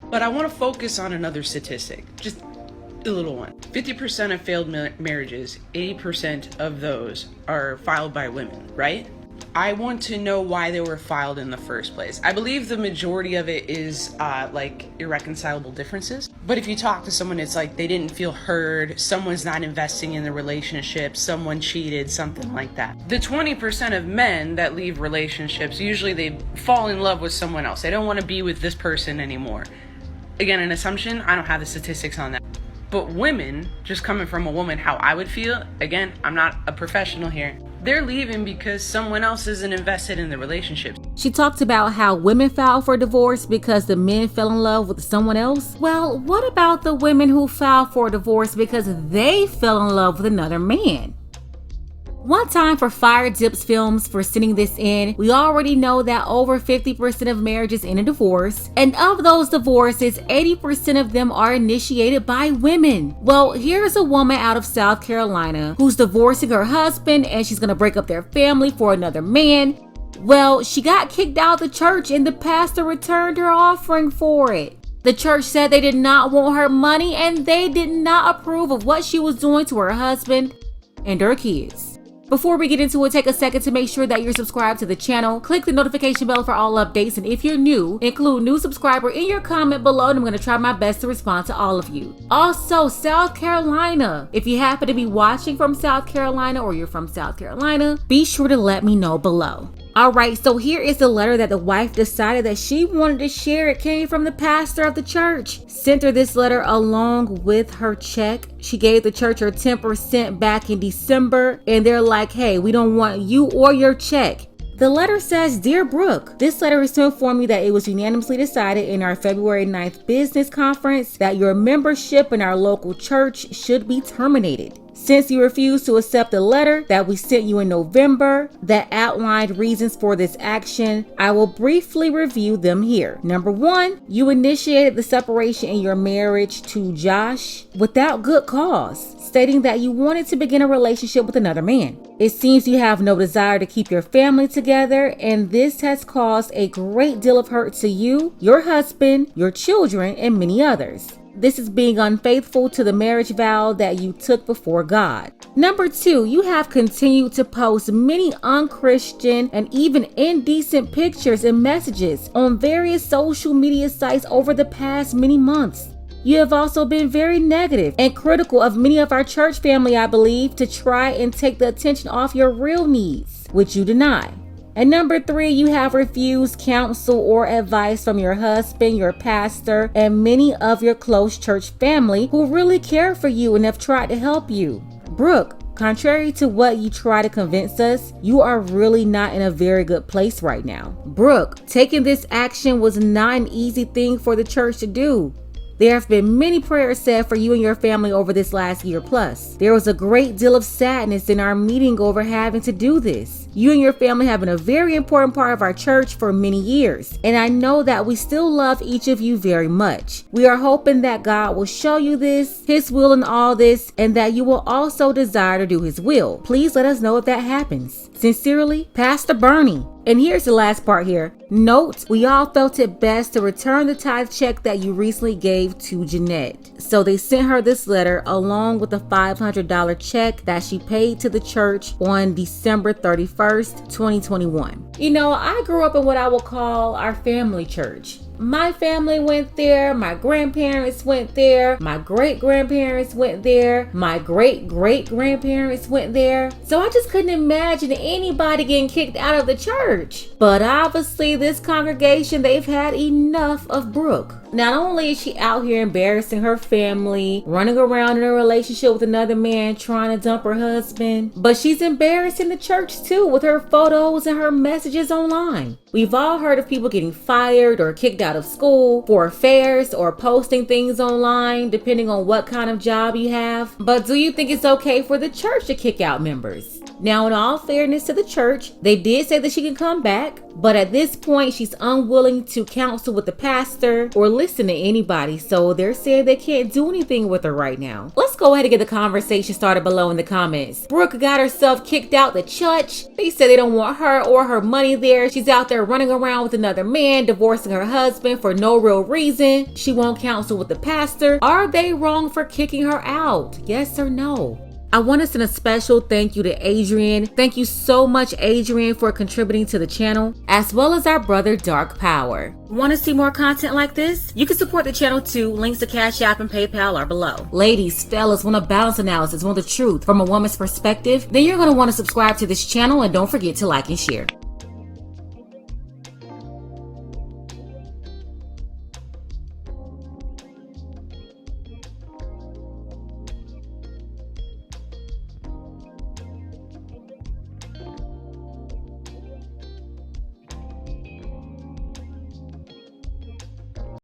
But I want to focus on another statistic, just a little one. 50% of failed marriages, 80% of those are filed by women, right? I want to know why they were filed in the first place. I believe the majority of it is like irreconcilable differences. But if you talk to someone, it's like they didn't feel heard, someone's not investing in the relationship, someone cheated, something like that. The 20% of men that leave relationships, usually they fall in love with someone else. They don't want to be with this person anymore. Again, an assumption, I don't have the statistics on that. But women, just coming from a woman, how I would feel, again, I'm not a professional here, they're leaving because someone else isn't invested in the relationship. She talked about how women filed for divorce because the men fell in love with someone else. Well, what about the women who filed for divorce because they fell in love with another man? One time for Fire Dips Films for sending this in. We already know that over 50% of marriages end in divorce, and of those divorces, 80% of them are initiated by women. Well, here's a woman out of South Carolina who's divorcing her husband and she's gonna break up their family for another man. Well, she got kicked out of the church and the pastor returned her offering for it. The church said they did not want her money and they did not approve of what she was doing to her husband and her kids. Before we get into it, take a second to make sure that you're subscribed to the channel. Click the notification bell for all updates, and if you're new, include new subscriber in your comment below, and I'm going to try my best to respond to all of you. Also, South Carolina. If you happen to be watching from South Carolina or you're from South Carolina, be sure to let me know below. Alright, so here is the letter that the wife decided that she wanted to share. It came from the pastor of the church. Sent her this letter along with her check. She gave the church her 10% back in December, and they're like, hey, we don't want you or your check. The letter says, Dear Brooke, this letter is to inform you that it was unanimously decided in our February 9th business conference that your membership in our local church should be terminated. Since you refused to accept the letter that we sent you in November that outlined reasons for this action, I will briefly review them here. Number 1, you initiated the separation in your marriage to Josh without good cause, stating that you wanted to begin a relationship with another man. It seems you have no desire to keep your family together, and this has caused a great deal of hurt to you, your husband, your children, and many others. This is being unfaithful to the marriage vow that you took before God. Number 2, you have continued to post many unchristian and even indecent pictures and messages on various social media sites over the past many months. You have also been very negative and critical of many of our church family, I believe, to try and take the attention off your real needs, which you deny. And number 3, you have refused counsel or advice from your husband, your pastor, and many of your close church family who really care for you and have tried to help you. Brooke, contrary to what you try to convince us, you are really not in a very good place right now. Brooke, taking this action was not an easy thing for the church to do. There have been many prayers said for you and your family over this last year plus. There was a great deal of sadness in our meeting over having to do this. You and your family have been a very important part of our church for many years, and I know that we still love each of you very much. We are hoping that God will show you this, His will in all this, and that you will also desire to do His will. Please let us know if that happens. Sincerely, Pastor Bernie. And here's the last part here. Note, we all felt it best to return the tithe check that you recently gave to Jeanette. So they sent her this letter along with a $500 check that she paid to the church on December 31st, 2021. You know, I grew up in what I would call our family church. My family went there, my grandparents went there, my great-grandparents went there, my great-great-grandparents went there. So I just couldn't imagine anybody getting kicked out of the church. But obviously this congregation, they've had enough of Brooke. Not only is she out here embarrassing her family, running around in a relationship with another man trying to dump her husband, but she's embarrassing the church too with her photos and her messages online. We've all heard of people getting fired or kicked out of school for affairs or posting things online, depending on what kind of job you have. But do you think it's okay for the church to kick out members? Now, in all fairness to the church, they did say that she can come back, but at this point, she's unwilling to counsel with the pastor or listen to anybody, so they're saying they can't do anything with her right now. Let's go ahead and get the conversation started below in the comments. Brooke got herself kicked out the church. They said they don't want her or her money there. She's out there running around with another man, divorcing her husband for no real reason. She won't counsel with the pastor. Are they wrong for kicking her out? Yes or no? I want to send a special thank you to Adrian. Thank you so much, Adrian, for contributing to the channel, as well as our brother Dark Power. Want to see more content like this? You can support the channel too. Links to Cash App and PayPal are below. Ladies, fellas, want a balance analysis, want the truth from a woman's perspective? Then you're going to want to subscribe to this channel and don't forget to like and share.